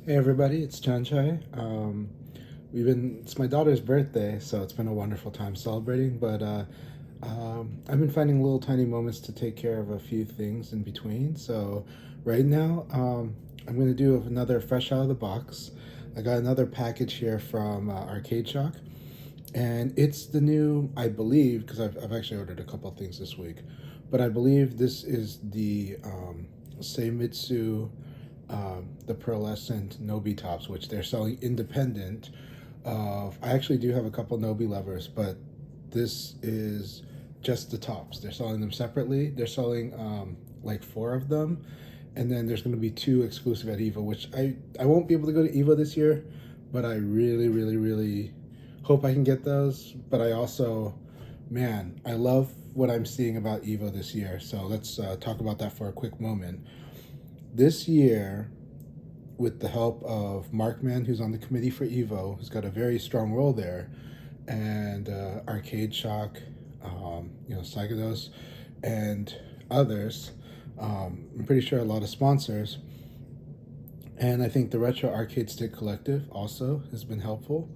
Hey everybody, it's Janchai. It's my daughter's birthday, so it's been a wonderful time celebrating. But I've been finding little tiny moments to take care of a few things in between. So right now, I'm gonna do another fresh out of the box. I got another package here from Arcade Shock, and it's the new, I believe, because I've actually ordered a couple of things this week, but I believe this is the Seimitsu, the Pearlescent Nobi tops, which they're selling independent of. I actually do have a couple Nobi lovers, but this is just the tops. They're selling them separately. They're selling like four of them, and then there's going to be two exclusive at Evo, which I won't be able to go to Evo this year, but I really, really, really hope I can get those. But I also, man, I love what I'm seeing about Evo this year. So let's talk about that for a quick moment. This year, with the help of Markman, who's on the committee for Evo, who's got a very strong role there, and Arcade Shock, Psychodos, and others. I'm pretty sure a lot of sponsors. And I think the Retro Arcade Stick Collective also has been helpful,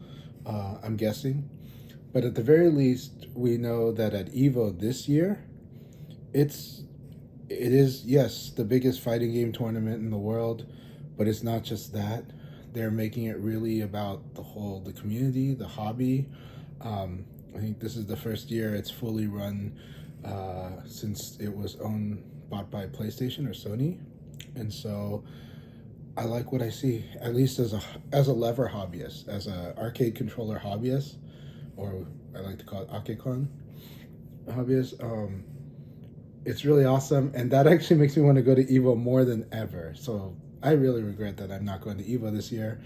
I'm guessing. But at the very least, we know that at Evo this year, it is, yes, the biggest fighting game tournament in the world, but it's not just that. They're making it really about the community, the hobby. I think this is the first year it's fully run since it was bought by PlayStation or Sony. And so I like what I see, at least as a lever hobbyist, as a arcade controller hobbyist, or I like to call it Akekon hobbyist. It's really awesome, and that actually makes me want to go to Evo more than ever. So I really regret that I'm not going to Evo this year,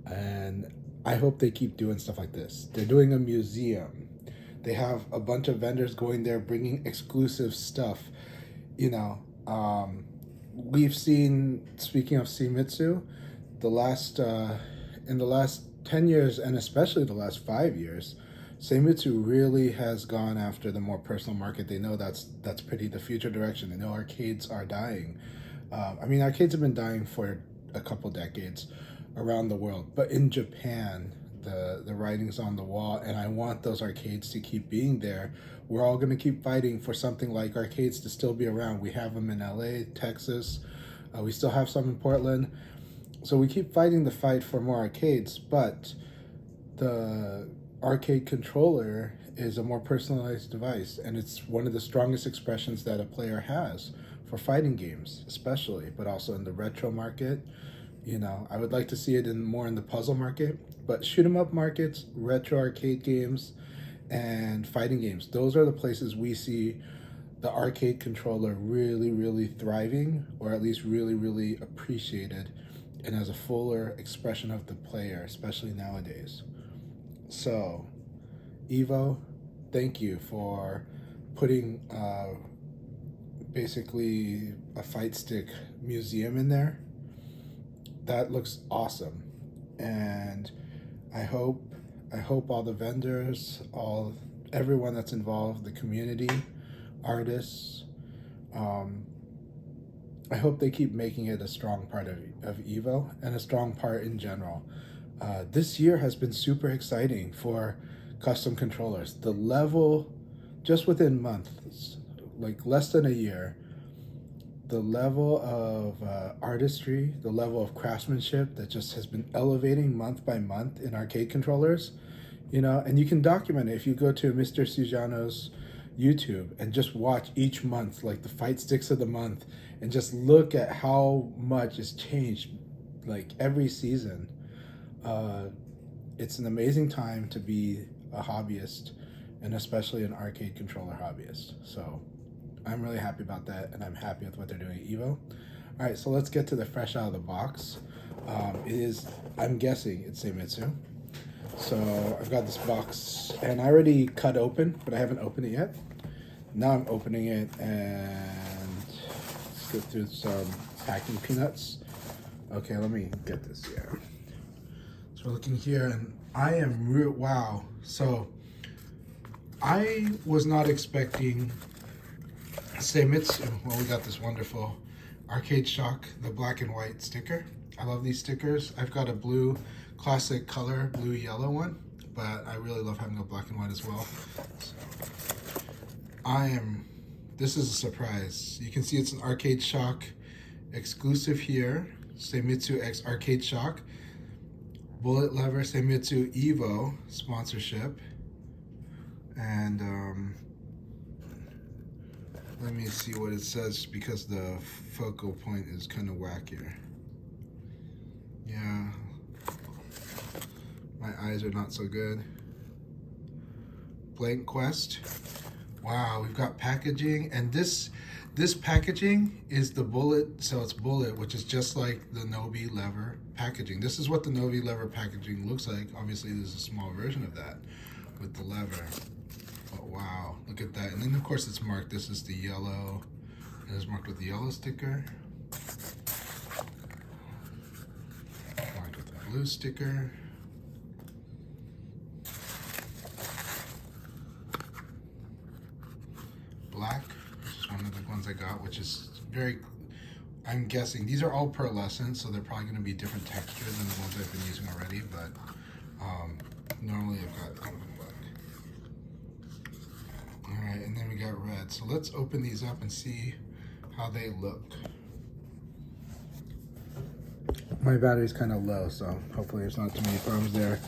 and I hope they keep doing stuff like this. They're doing a museum. They have a bunch of vendors going there bringing exclusive stuff. We've seen, speaking of Seimitsu, in the last 10 years, and especially the last 5 years, Seimitsu really has gone after the more personal market. They know that's pretty the future direction. They know arcades are dying. Arcades have been dying for a couple decades around the world, but in Japan, the writing's on the wall, and I want those arcades to keep being there. We're all going to keep fighting for something like arcades to still be around. We have them in LA, Texas. We still have some in Portland. So we keep fighting the fight for more arcades, but the arcade controller is a more personalized device, and it's one of the strongest expressions that a player has for fighting games, especially, but also in the retro market. I would like to see it more in the puzzle market, but shoot 'em up markets, retro arcade games, and fighting games. Those are the places we see the arcade controller really, really thriving, or at least really, really appreciated, and as a fuller expression of the player, especially nowadays. So, Evo, thank you for putting basically a fight stick museum in there. That looks awesome, and I hope all the vendors, everyone that's involved, the community, artists, I hope they keep making it a strong part of Evo and a strong part in general. This year has been super exciting for custom controllers. The level, just within months, like less than a year, the level of artistry, the level of craftsmanship that just has been elevating month by month in arcade controllers, and you can document it if you go to Mr. Sujano's YouTube and just watch each month, like the fight sticks of the month, and just look at how much has changed, like every season. It's an amazing time to be a hobbyist, and especially an arcade controller hobbyist. So I'm really happy about that, and I'm happy with what they're doing at Evo. All right, so let's get to the fresh out of the box. I'm guessing it's Seimitsu. So I've got this box, and I already cut open, but I haven't opened it yet. Now I'm opening it, and let's go through some packing peanuts. Okay, let me get this here. So we're looking here, and I am wow. So I was not expecting Seimitsu. Well, we got this wonderful Arcade Shock, the black and white sticker. I love these stickers. I've got a blue classic color, blue yellow one, but I really love having a black and white as well. So this is a surprise. You can see it's an Arcade Shock exclusive here. Seimitsu X Arcade Shock. Bullet lever Seimitsu Evo sponsorship. And let me see what it says because the focal point is kind of wackier. Yeah, my eyes are not so good. Blank Quest. Wow, we've got packaging, and this packaging is the Bullet, so it's Bullet, which is just like the Nobi lever packaging. This is what the Nobi lever packaging looks like. Obviously, there's a small version of that with the lever. But wow, look at that. And then of course it's marked. This is the yellow. It is marked with the yellow sticker. Marked with the blue sticker. Black, which is one of the ones I got, which is very, I'm guessing, these are all pearlescent, so they're probably going to be different texture than the ones I've been using already, but normally I've got black. Alright, and then we got red. So let's open these up and see how they look. My battery's kind of low, so hopefully there's not too many problems there.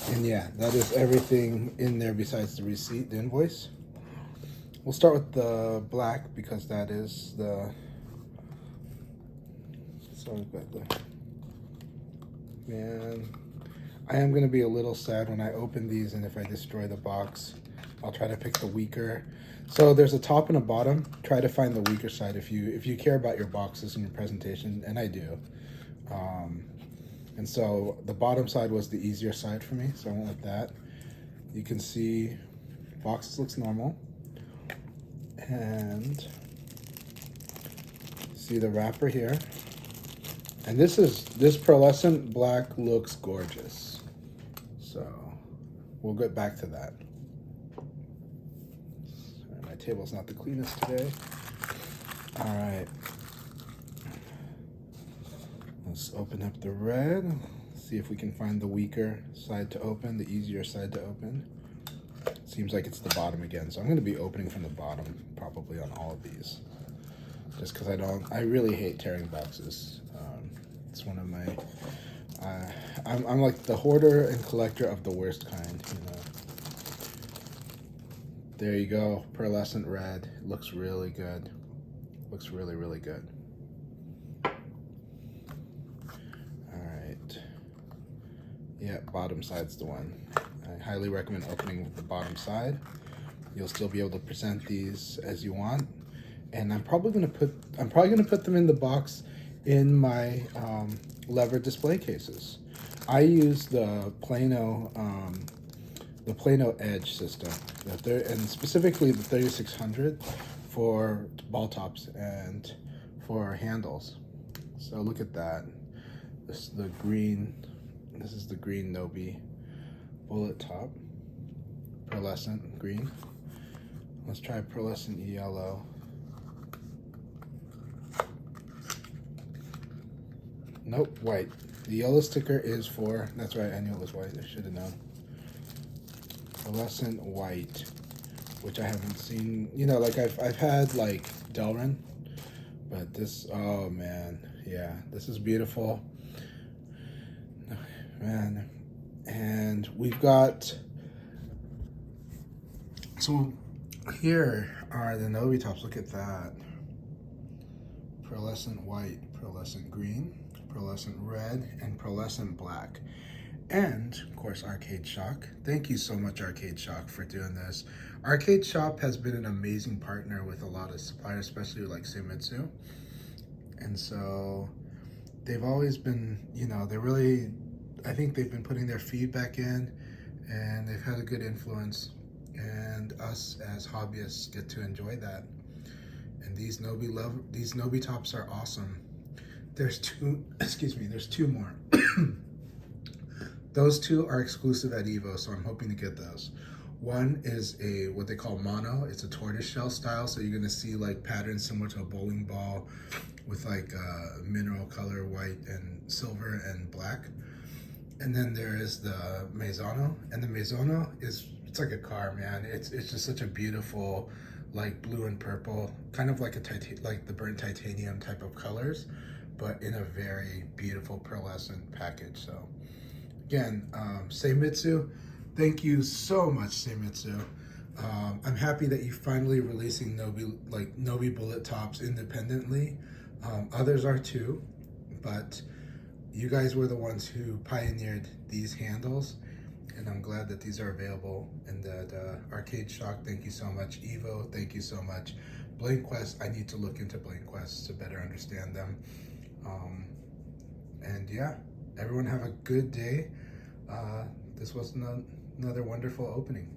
And yeah, that is everything in there besides the receipt, the invoice. We'll start with the black because that is the... Sorry about that. Man, I am going to be a little sad when I open these and if I destroy the box. I'll try to pick the weaker. So there's a top and a bottom. Try to find the weaker side if you care about your boxes and your presentation, and I do. And so the bottom side was the easier side for me, so I went with that. You can see box looks normal. And see the wrapper here. And this pearlescent black looks gorgeous. So we'll get back to that. Sorry, my table's not the cleanest today. All right. Let's open up the red. See if we can find the weaker side to open, the easier side to open. Seems like it's the bottom again, so I'm going to be opening from the bottom probably on all of these, just because I really hate tearing boxes. It's one of my, I'm like the hoarder and collector of the worst kind, you know. There you go, pearlescent red. It looks really good. Looks really, really good. All right. Yeah, bottom side's the one. I highly recommend opening with the bottom side. You'll still be able to present these as you want. And I'm probably gonna put them in the box in my lever display cases. I use the Plano Edge system, and specifically the 3600 for ball tops and for handles. So look at that. This is the green Nobi bullet top, pearlescent green. Let's try pearlescent yellow. Nope, white. The yellow sticker is for, that's right, I knew it was white, I should have known. Pearlescent white, which I haven't seen, you know, like I've had like Delrin, but this, oh man, yeah, this is beautiful. Man, and we've got, so here are the Nobi tops. Look at that. Pearlescent white, pearlescent green, pearlescent red, and pearlescent black. And of course, Arcade Shock. Thank you so much, Arcade Shock, for doing this. Arcade Shop has been an amazing partner with a lot of suppliers, especially like Seimitsu. And so they've always been, you know, I think they've been putting their feedback in, and they've had a good influence, and us as hobbyists get to enjoy that. And these Nobi tops are awesome. There's two, there's two more. Those two are exclusive at Evo, so I'm hoping to get those. One is a what they call mono. It's a tortoiseshell style, so you're gonna see like patterns similar to a bowling ball with like mineral color, white and silver and black. And then there is the Maizono, and the Maizono is it's like a car, man. It's just such a beautiful, like blue and purple, kind of like like the burnt titanium type of colors, but in a very beautiful pearlescent package. So again, Seimitsu, thank you so much, Seimitsu. I'm happy that you're finally releasing Nobi bullet tops independently. Others are too, but you guys were the ones who pioneered these handles, and I'm glad that these are available. And that Arcade Shock, thank you so much. Evo, thank you so much. Blank Quest, I need to look into Blank Quest to better understand them. And yeah, everyone have a good day. This was another wonderful opening.